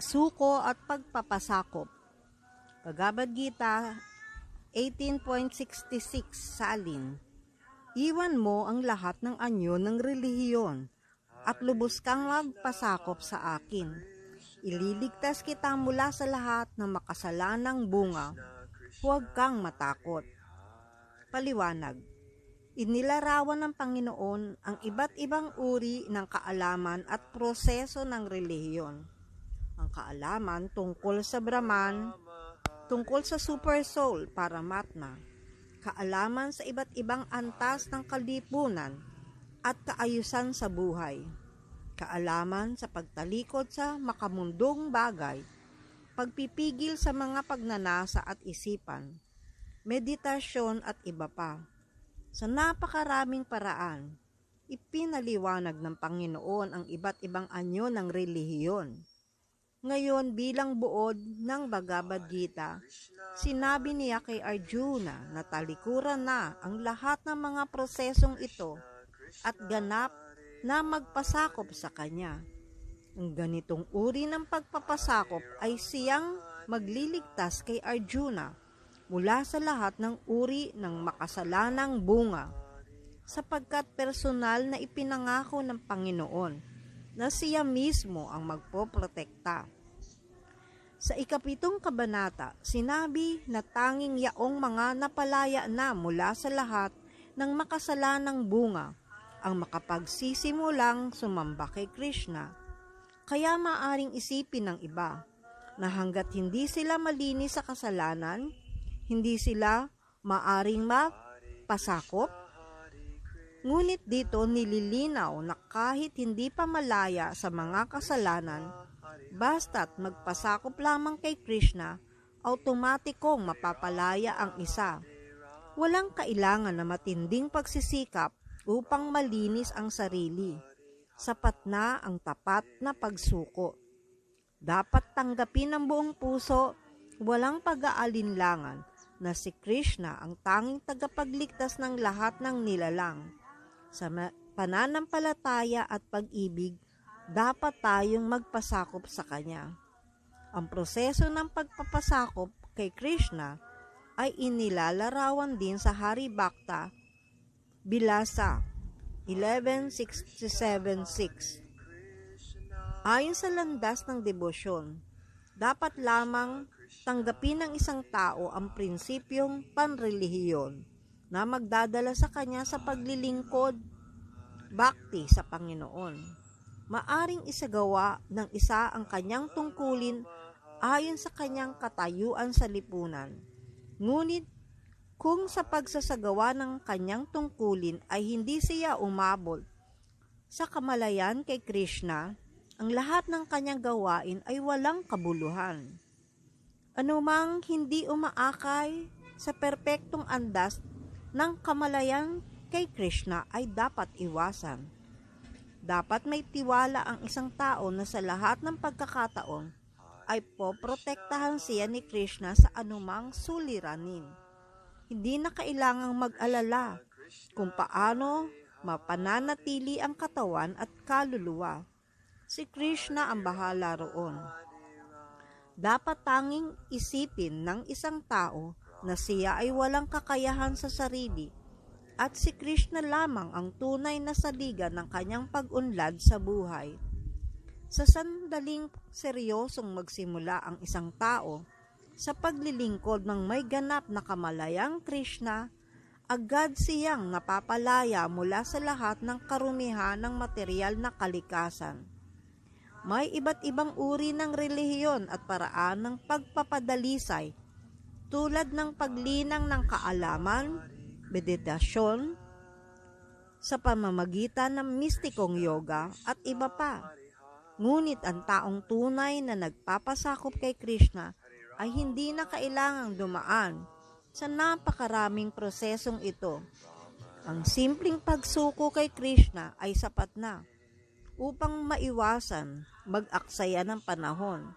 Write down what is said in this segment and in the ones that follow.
Suko at pagpapasakop. Bhagavad Gita 18.66 Salin. Iwan mo ang lahat ng anyo ng relihiyon at lubos kang magpasakop sa akin. Ililigtas kita mula sa lahat ng makasalanang bunga. Huwag kang matakot. Paliwanag. Inilarawan ng Panginoon ang iba't ibang uri ng kaalaman at proseso ng relihiyon. Ang kaalaman tungkol sa Brahman, tungkol sa Super Soul, Paramatma, kaalaman sa iba't ibang antas ng kalipunan at kaayusan sa buhay, kaalaman sa pagtalikod sa makamundong bagay, pagpipigil sa mga pagnanasa at isipan, meditasyon at iba pa. Sa napakaraming paraan, ipinaliwanag ng Panginoon ang iba't ibang anyo ng relihiyon. Ngayon bilang buod ng Bhagavad Gita, sinabi niya kay Arjuna na talikuran na ang lahat ng mga prosesong ito at ganap na magpasakop sa kanya. Ang ganitong uri ng pagpapasakop ay siyang magliligtas kay Arjuna mula sa lahat ng uri ng makasalanang bunga, sapagkat personal na ipinangako ng Panginoon na siya mismo ang magpoprotekta. Sa ikapitong kabanata, sinabi na tanging yaong mga napalaya na mula sa lahat ng makasalanang bunga ang makapagsisimulang sumamba kay Krishna. Kaya maaring isipin ng iba na hanggat hindi sila malinis sa kasalanan, hindi sila maaring mapasakop. Ngunit dito nililinaw na kahit hindi pa malaya sa mga kasalanan, basta't magpasakop lamang kay Krishna, automatikong mapapalaya ang isa. Walang kailangan na matinding pagsisikap upang malinis ang sarili. Sapat na ang tapat na pagsuko. Dapat tanggapin ng buong puso, walang pag-aalinlangan, na si Krishna ang tanging tagapagligtas ng lahat ng nilalang. Sa pananampalataya at pag-ibig, dapat tayong magpasakop sa Kanya. Ang proseso ng pagpapasakop kay Krishna ay inilalarawan din sa Hari Bhakta, Bilasa 11.67.6. Ayon sa landas ng debosyon, dapat lamang tanggapin ng isang tao ang prinsipyong panrelihiyon na magdadala sa kanya sa paglilingkod, bhakti sa Panginoon. Maaring isagawa ng isa ang kanyang tungkulin ayon sa kanyang katayuan sa lipunan. Ngunit kung sa pagsasagawa ng kanyang tungkulin ay hindi siya umabot sa kamalayan kay Krishna, ang lahat ng kanyang gawain ay walang kabuluhan. Anumang hindi umaakay sa perpektong andas ng kamalayan kay Krishna ay dapat iwasan. Dapat may tiwala ang isang tao na sa lahat ng pagkakataon ay poprotektahan siya ni Krishna sa anumang suliranin. Hindi na kailangang mag-alala kung paano mapananatili ang katawan at kaluluwa. Si Krishna ang bahala roon. Dapat tanging isipin ng isang tao na siya ay walang kakayahan sa sarili at si Krishna lamang ang tunay na saligan ng kanyang pag-unlad sa buhay. Sa sandaling seryosong magsimula ang isang tao sa paglilingkod ng may ganap na kamalayang Krishna, agad siyang napapalaya mula sa lahat ng karumihan ng material na kalikasan. May iba't ibang uri ng relihiyon at paraan ng pagpapadalisay tulad ng paglinang ng kaalaman, meditasyon, sa pamamagitan ng mistikong yoga at iba pa. Ngunit ang taong tunay na nagpapasakop kay Krishna ay hindi na kailangang dumaan sa napakaraming prosesong ito. Ang simpleng pagsuko kay Krishna ay sapat na upang maiwasan mag-aksaya ng panahon.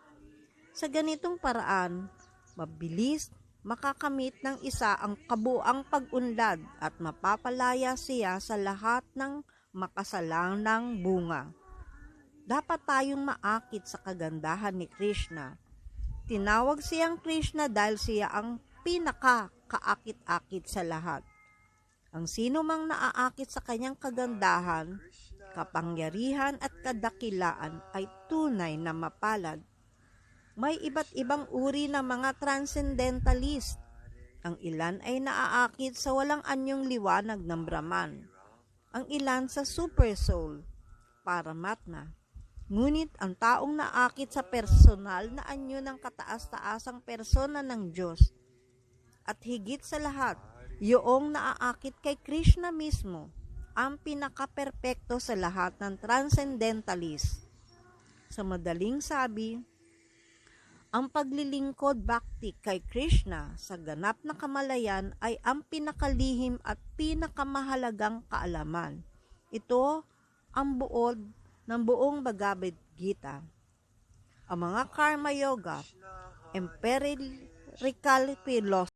Sa ganitong paraan, mabilis makakamit ng isa ang kabuang pag-unlad at mapapalaya siya sa lahat ng makasalanang bunga. dapat tayong maakit sa kagandahan ni Krishna. Tinawag siyang Krishna dahil siya ang pinaka-kaakit-akit sa lahat. Ang sino mang naaakit sa kanyang kagandahan, kapangyarihan at kadakilaan ay tunay na mapalad. May iba't ibang uri ng mga transcendentalist. Ang ilan ay naaakit sa walang anyong liwanag ng Brahman. Ang ilan sa super soul, Paramatma. Ngunit ang taong naakit sa personal na anyo ng kataas-taasang persona ng Diyos at higit sa lahat, yoong naaakit kay Krishna mismo, ang pinaka-perpekto sa lahat ng transcendentalist. Sa madaling sabi, ang paglilingkod bhakti kay Krishna sa ganap na kamalayan ay ang pinakalihim at pinakamahalagang kaalaman. Ito ang buod ng buong Bhagavad Gita. Ang mga karma yoga, empirical philosophy,